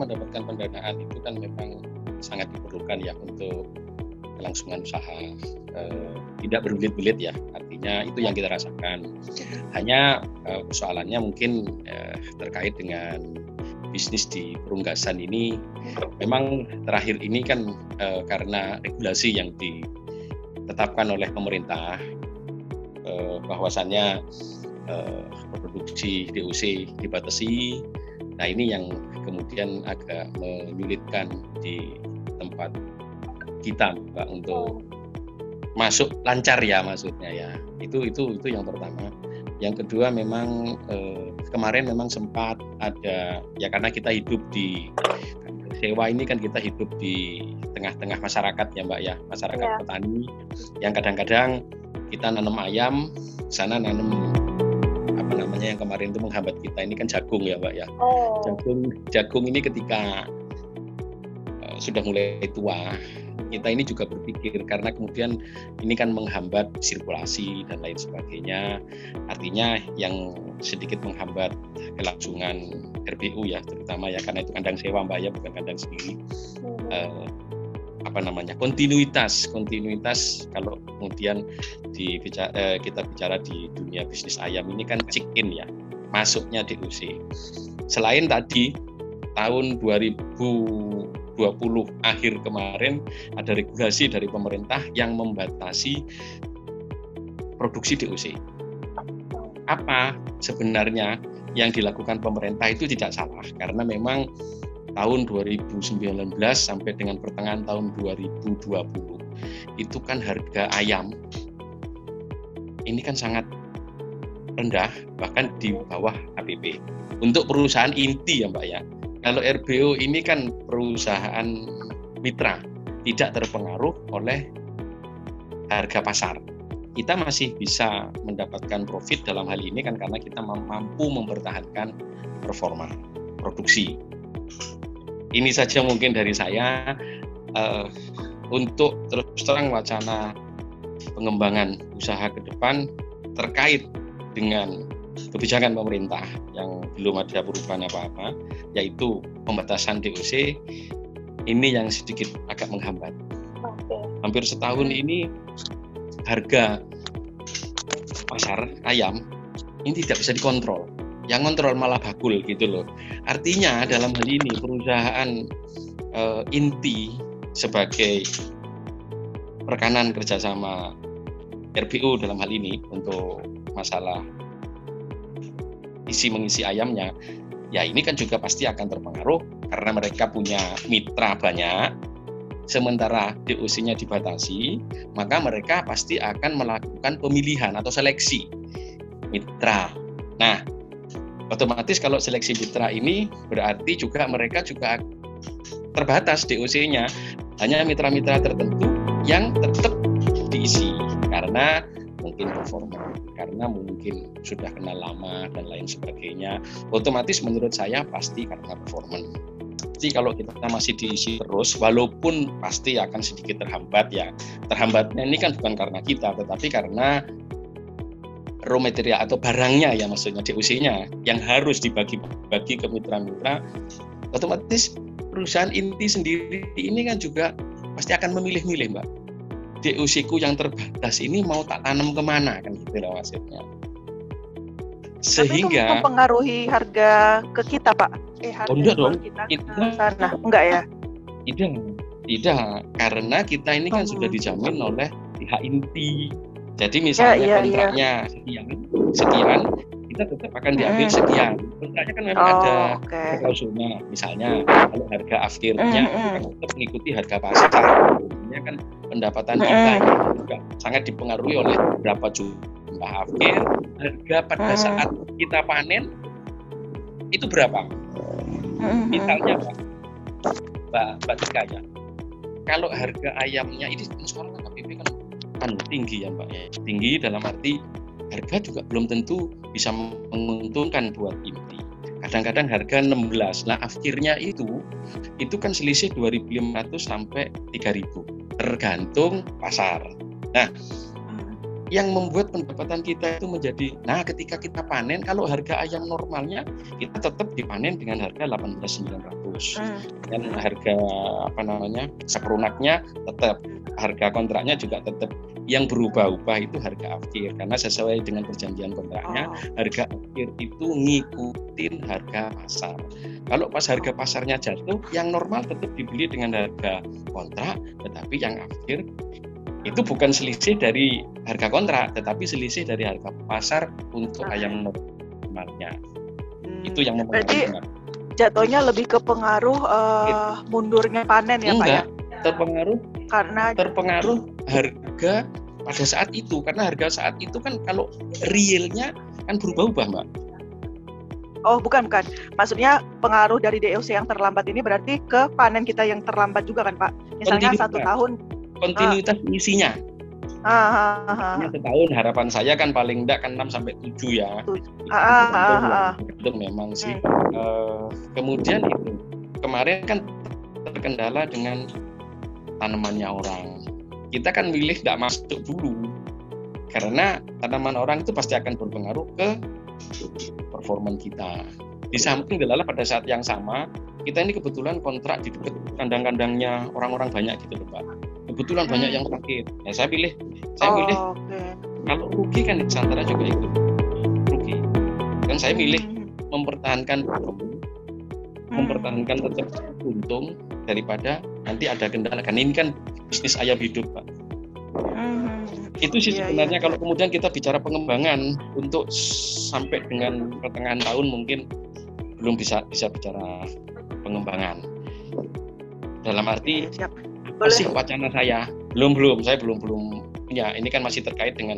mendapatkan pendanaan itu kan memang sangat diperlukan ya untuk kelangsungan usaha, tidak berbelit-belit ya, artinya itu yang kita rasakan. Hanya persoalannya mungkin terkait dengan bisnis di perunggasan ini, memang terakhir ini kan karena regulasi yang ditetapkan oleh pemerintah, bahwasannya produksi DOC dibatasi. Nah ini yang kemudian agak menyulitkan di tempat kita, Mbak, untuk masuk lancar ya, maksudnya ya. Itu yang pertama. Yang kedua memang kemarin memang sempat ada ya, karena kita hidup di sewa ini kan, kita hidup di tengah-tengah masyarakat ya, Mbak ya, masyarakat petani yang kadang-kadang kita nanam ayam, sana nanam yang kemarin itu menghambat kita ini kan jagung ya, Mbak ya. Jagung ini ketika sudah mulai tua, kita ini juga berpikir, karena kemudian ini kan menghambat sirkulasi dan lain sebagainya, artinya yang sedikit menghambat kelangsungan RBU ya, terutama ya, karena itu kandang sewa, Mbak ya, bukan kandang sendiri. Kontinuitas kalau kemudian kita bicara di dunia bisnis ayam ini kan check in ya, masuknya DOC. Selain tadi tahun 2020 akhir kemarin ada regulasi dari pemerintah yang membatasi produksi DOC. Apa sebenarnya yang dilakukan pemerintah itu tidak salah, karena memang tahun 2019 sampai dengan pertengahan tahun 2020 itu kan harga ayam ini kan sangat rendah, bahkan di bawah HPP untuk perusahaan inti ya, Mbak ya. Kalau RBO ini kan perusahaan mitra, tidak terpengaruh oleh harga pasar. Kita masih bisa mendapatkan profit dalam hal ini kan karena kita mampu mempertahankan performa produksi. Ini saja mungkin dari saya untuk terus terang wacana pengembangan usaha ke depan terkait dengan kebijakan pemerintah yang belum ada perubahan apa-apa, yaitu pembatasan DOC, ini yang sedikit agak menghambat. Hampir setahun ini harga pasar ayam ini tidak bisa dikontrol. Yang kontrol malah bakul gitu loh. Artinya dalam hal ini perusahaan inti sebagai rekanan kerjasama RBO dalam hal ini untuk masalah mengisi ayamnya, ya ini kan juga pasti akan terpengaruh karena mereka punya mitra banyak, sementara DOC-nya dibatasi, maka mereka pasti akan melakukan pemilihan atau seleksi mitra. Nah, otomatis kalau seleksi mitra ini berarti juga mereka juga terbatas DOC-nya, hanya mitra-mitra tertentu yang tetap diisi karena mungkin performa, karena mungkin sudah kenal lama dan lain sebagainya. Otomatis menurut saya pasti karena performa. Jadi kalau kita masih diisi terus, walaupun pasti akan sedikit terhambat ya. Terhambatnya ini kan bukan karena kita, tetapi karena raw material atau barangnya ya, maksudnya DOC-nya yang harus dibagi-bagi ke mitra-mitra. Otomatis perusahaan inti sendiri ini kan juga pasti akan memilih-milih, Mbak. DOC-ku yang terbatas ini mau tak tanam kemana, kan gitu loh maksudnya. tapi Sehingga itu mempengaruhi harga ke kita, Pak. Harga enggak dong. Kita ke sana. Enggak ya? Tidak, karena kita ini kan sudah dijamin oleh pihak inti. Jadi misalnya kontraknya sekian, kita tetap akan diambil sekian. Kontraknya kan memang ada klausulnya. Misalnya kalau harga akhirnya tetap mengikuti harga pasar. Ini kan pendapatan kita juga sangat dipengaruhi oleh berapa jumlah akhir, harga pada saat kita panen itu berapa. Misalnya Mbak Tika ya, kalau harga ayamnya ini sekarang KPP kan tinggi ya, Mbak ya. Tinggi dalam arti harga juga belum tentu bisa menguntungkan buat inti. Kadang-kadang harga 16. Nah, akhirnya itu kan selisih 2.500 sampai 3.000 tergantung pasar. Nah, yang membuat pendapatan kita itu menjadi, nah ketika kita panen, kalau harga ayam normalnya kita tetap dipanen dengan harga 18.900 dan harga seperunaknya tetap, harga kontraknya juga tetap. Yang berubah-ubah itu harga akhir, karena sesuai dengan perjanjian kontraknya harga akhir itu ngikutin harga pasar. Kalau pas harga pasarnya jatuh, yang normal tetap dibeli dengan harga kontrak, tetapi yang akhir itu bukan selisih dari harga kontrak, tetapi selisih dari harga pasar untuk ayam normalnya. Itu yang mempengaruhi. Berarti jatuhnya lebih ke pengaruh mundurnya panen ya, Enggak, Pak ya? Terpengaruh harga pada saat itu, karena harga saat itu kan kalau realnya kan berubah-ubah, Mbak. Oh, bukan. Maksudnya pengaruh dari DOC yang terlambat ini berarti ke panen kita yang terlambat juga kan, Pak? Misalnya 1 tahun. Kontinuitas isinya. Setahun harapan saya kan paling enggak kan 6-7 ya. Itu memang sih. Kemudian itu kemarin kan terkendala dengan tanamannya orang. Kita kan milih enggak masuk dulu. Karena tanaman orang itu pasti akan berpengaruh ke performa kita. Di samping adalah pada saat yang sama, kita ini kebetulan kontrak di dekat kandang-kandangnya orang-orang banyak gitu loh, Pak. Kebetulan banyak yang sakit. Nah, saya pilih kalau rugi kan Nusantara juga ikut rugi. Dan saya milih mempertahankan tetap untung daripada nanti ada kendala. Kan ini kan bisnis ayam hidup, Pak. Itu sih sebenarnya kalau kemudian kita bicara pengembangan untuk sampai dengan pertengahan tahun mungkin belum bisa bicara pengembangan. Dalam arti apa sih wacana saya? Saya belum ya, ini kan masih terkait dengan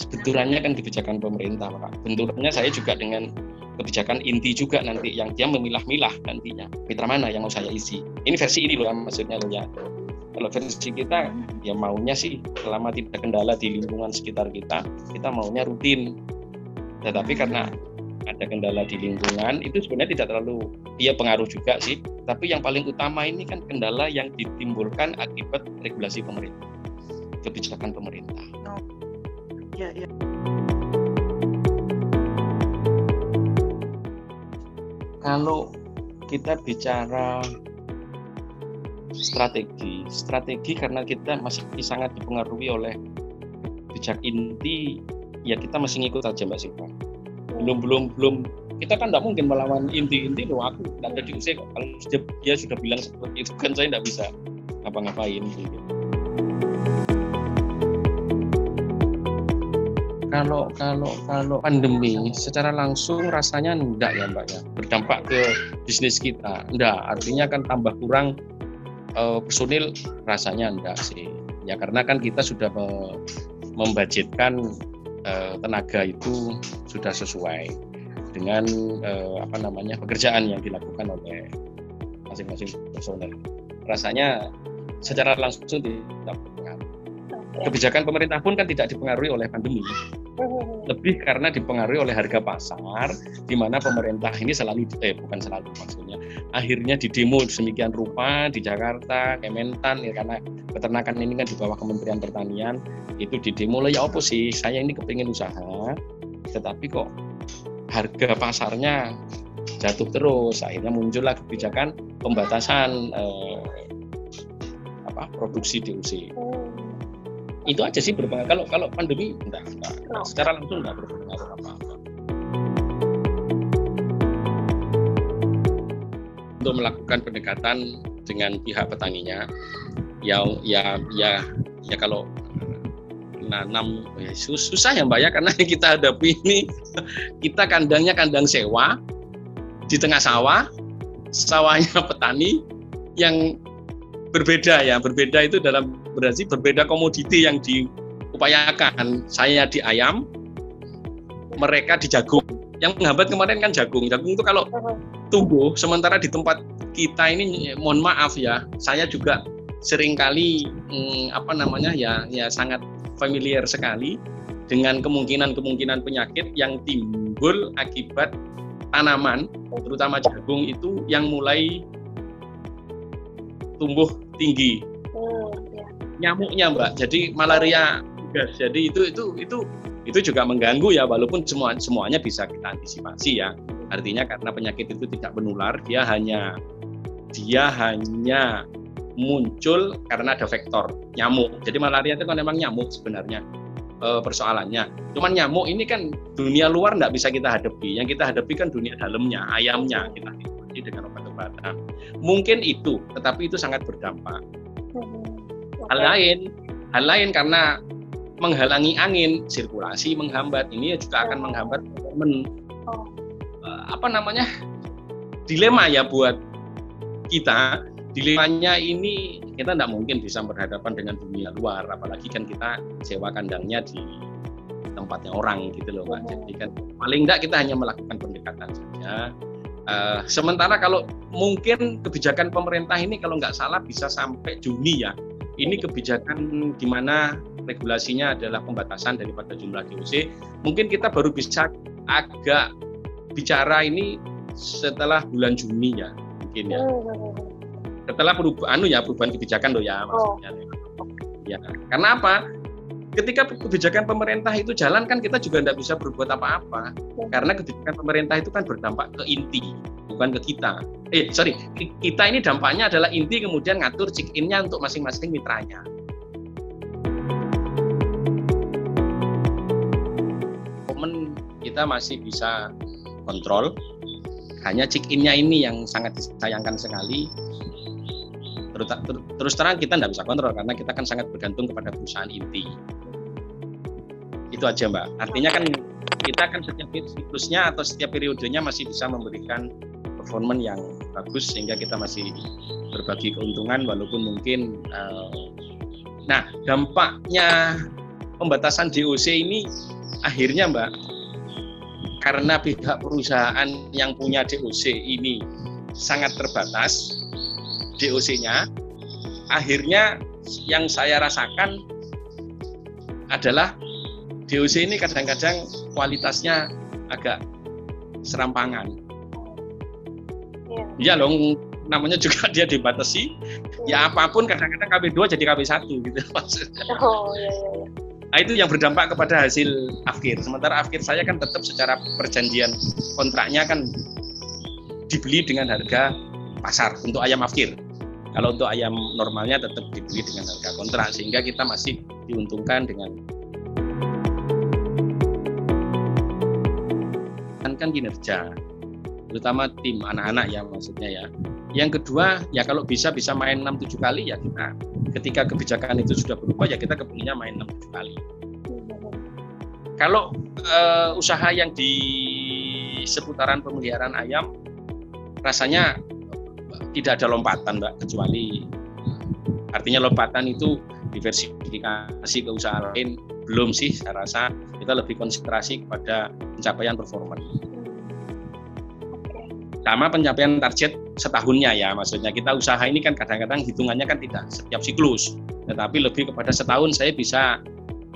benturannya kan kebijakan pemerintah, Pak. Benturannya saya juga dengan kebijakan inti juga nanti yang dia memilah-milah nantinya mitra mana yang mau saya isi. Ini versi ini loh maksudnya loh ya. Kalau versi kita ya maunya sih selama tidak kendala di lingkungan sekitar kita maunya rutin. Tetapi karena ada kendala di lingkungan itu sebenarnya tidak terlalu dia pengaruh juga sih. Tapi yang paling utama ini kan kendala yang ditimbulkan akibat regulasi pemerintah, kebijakan pemerintah. Ya. Kalau kita bicara strategi karena kita masih sangat dipengaruhi oleh kebijakan inti, ya kita masih ngikut aja Mbak Siva. Belum kita kan tidak mungkin melawan inti loh, aku tidak ada diusir kok. Kalau dia sudah bilang seperti itu kan saya tidak bisa ngapa-ngapain gitu. Kalau pandemi secara langsung rasanya enggak ya Mbak ya, berdampak ke bisnis kita enggak, artinya kan tambah kurang personil rasanya enggak sih ya, karena kan kita sudah membudgetkan tenaga itu sudah sesuai dengan pekerjaan yang dilakukan oleh masing-masing personel. Rasanya secara langsung tidak berpengaruh. Kebijakan pemerintah pun kan tidak dipengaruhi oleh pandemi, lebih karena dipengaruhi oleh harga pasar, di mana pemerintah ini maksudnya akhirnya didemo sedemikian rupa di Jakarta, Kementan ya, karena peternakan ini kan di bawah Kementerian Pertanian, itu didemo lah ya apa sih, saya ini kepingin usaha, tetapi kok harga pasarnya jatuh terus, akhirnya muncullah kebijakan pembatasan produksi DOC. Itu aja sih berpengaruh. Kalau pandemi enggak. Secara langsung enggak berpengaruh apa-apa. Untuk melakukan pendekatan dengan pihak petaninya, ya kalau nanam ya susah ya Mbak ya, karena kita hadapi ini, kita kandangnya kandang sewa di tengah sawahnya petani yang berbeda itu dalam berarti berbeda komoditi yang diupayakan. Saya di ayam, mereka di jagung. Yang menghambat kemarin kan jagung itu kalau tumbuh, sementara di tempat kita ini mohon maaf ya, saya juga seringkali ya sangat familiar sekali dengan kemungkinan penyakit yang timbul akibat tanaman, terutama jagung itu yang mulai tumbuh tinggi. Nyamuknya Mbak, jadi malaria Yes, jadi itu juga mengganggu ya, walaupun semuanya bisa kita antisipasi ya. Artinya karena penyakit itu tidak menular, dia hanya muncul karena ada vektor nyamuk. Jadi malaria itu kan memang nyamuk sebenarnya persoalannya. Cuman nyamuk ini kan dunia luar nggak bisa kita hadapi. Yang kita hadapi kan dunia dalamnya, ayamnya kita hadapi dengan obat-obatan. Mungkin itu, tetapi itu sangat berdampak. Hal lain karena menghalangi angin, sirkulasi menghambat, ini juga akan menghambat dilema ya buat kita. Dilemanya ini kita tidak mungkin bisa berhadapan dengan dunia luar, apalagi kan kita sewa kandangnya di tempatnya orang gitu loh Pak. Jadi kan paling tidak kita hanya melakukan pendekatan saja. Sementara kalau mungkin kebijakan pemerintah ini kalau nggak salah bisa sampai Juni ya. Ini kebijakan di mana regulasinya adalah pembatasan daripada jumlah DOC. Mungkin kita baru bisa agak bicara ini setelah bulan Juni ya, mungkin ya. Setelah perubahan kebijakan loh ya maksudnya. Ya, karena apa? Ketika kebijakan pemerintah itu jalan kan kita juga tidak bisa berbuat apa-apa. Karena kebijakan pemerintah itu kan berdampak ke inti, bukan ke kita. Kita ini dampaknya adalah inti kemudian ngatur check-in-nya untuk masing-masing mitranya. Kita masih bisa kontrol, hanya check-in-nya ini yang sangat disayangkan sekali. Terus terang kita tidak bisa kontrol karena kita kan sangat bergantung kepada perusahaan inti. Itu aja Mbak. Artinya kan kita kan setiap siklusnya atau setiap periodenya masih bisa memberikan performa yang bagus sehingga kita masih berbagi keuntungan walaupun mungkin dampaknya pembatasan DOC ini akhirnya Mbak, karena pihak perusahaan yang punya DOC ini sangat terbatas DOC-nya, akhirnya yang saya rasakan adalah DOC ini kadang-kadang kualitasnya agak serampangan. Ya loh, namanya juga dia dibatasi. Ya apapun kadang-kadang KB2 jadi KB1 gitu maksudnya. Nah, itu yang berdampak kepada hasil akhir. Sementara akhir saya kan tetap secara perjanjian kontraknya kan dibeli dengan harga pasar untuk ayam akhir. Kalau untuk ayam normalnya tetap dibeli dengan harga kontrak sehingga kita masih diuntungkan dengan kan kinerja, terutama tim anak-anak ya maksudnya ya. Yang kedua ya kalau bisa main 6-7 kali ya kita. Ketika kebijakan itu sudah berubah ya kita kepinginnya main 6-7 kali. Kalau usaha yang di seputaran pemeliharaan ayam rasanya tidak ada lompatan Mbak, kecuali artinya lompatan itu diversifikasi ke usaha lain belum sih, saya rasa kita lebih konsentrasi kepada pencapaian performa. Sama pencapaian target setahunnya ya, maksudnya kita usaha ini kan kadang-kadang hitungannya kan tidak setiap siklus, tetapi lebih kepada setahun saya bisa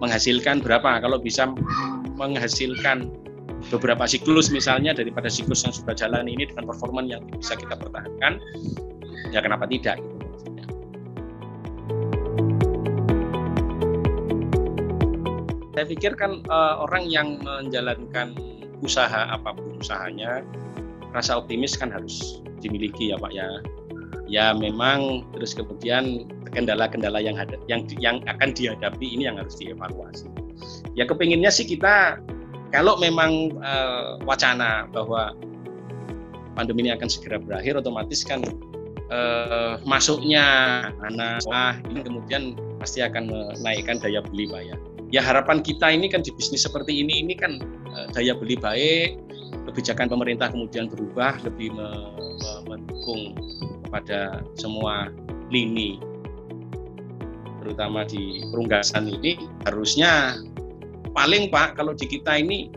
menghasilkan berapa. Kalau bisa menghasilkan beberapa siklus misalnya daripada siklus yang sudah jalan ini dengan performa yang bisa kita pertahankan, ya kenapa tidak gitu. Saya pikir kan orang yang menjalankan usaha apapun usahanya, rasa optimis kan harus dimiliki ya Pak ya. Ya memang terus kemudian kendala-kendala yang akan dihadapi ini yang harus dievaluasi. Ya kepinginnya sih kita kalau memang wacana bahwa pandemi ini akan segera berakhir, otomatis kan masuknya anak ini kemudian pasti akan menaikkan daya beli Pak ya. Ya harapan kita ini kan di bisnis seperti ini kan daya beli baik, kebijakan pemerintah kemudian berubah lebih mendukung kepada semua lini, terutama di perunggasan ini harusnya paling Pak kalau di kita ini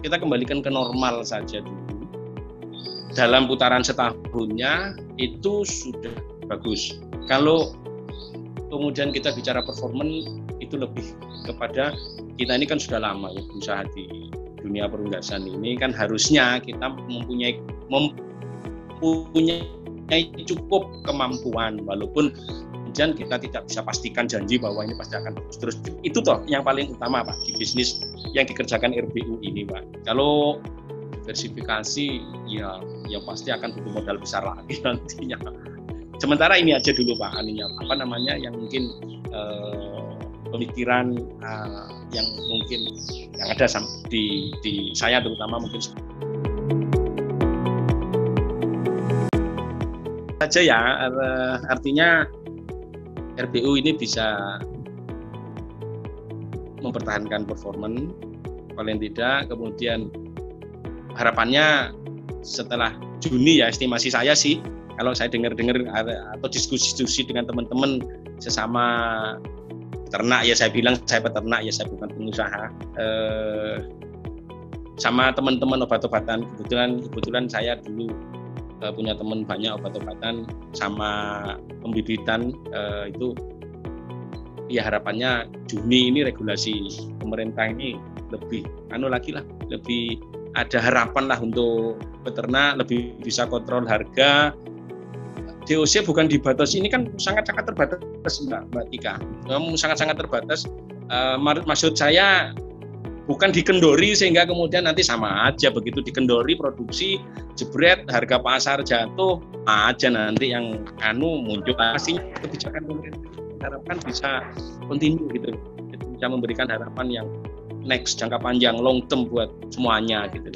kita kembalikan ke normal saja dulu. Dalam putaran setahunnya itu sudah bagus. Kalau kemudian kita bicara performance itu lebih kepada kita ini kan sudah lama ya berusaha di dunia perunggasan ini kan harusnya kita mempunyai cukup kemampuan walaupun kemudian kita tidak bisa pastikan janji bahwa ini pasti akan terus. Itu toh yang paling utama Pak di bisnis yang dikerjakan RBU ini Pak. Kalau diversifikasi ya pasti akan butuh modal besar lagi nantinya. Sementara ini aja dulu Pak, yang mungkin pemikiran yang mungkin yang ada di saya terutama mungkin saja ya, artinya RBU ini bisa mempertahankan performa paling tidak, kemudian harapannya setelah Juni ya, estimasi saya sih, kalau saya dengar-dengar atau diskusi dengan teman-teman sesama peternak ya, saya bilang saya peternak ya, saya bukan pengusaha, sama teman-teman obat-obatan, kebetulan saya dulu punya teman banyak obat-obatan sama pembibitan, itu ya harapannya Juni ini regulasi pemerintah ini lebih lebih ada harapan lah untuk peternak, lebih bisa kontrol harga. DOC bukan dibatasi, ini kan sangat-sangat terbatas Mbak Tika, sangat-sangat terbatas. Maksud saya bukan dikendori sehingga kemudian nanti sama aja, begitu dikendori produksi jebret harga pasar jatuh aja nanti yang muncul. Pastinya kebijakan pemerintah harapkan bisa continue gitu, bisa memberikan harapan yang next, jangka panjang, long term buat semuanya gitu.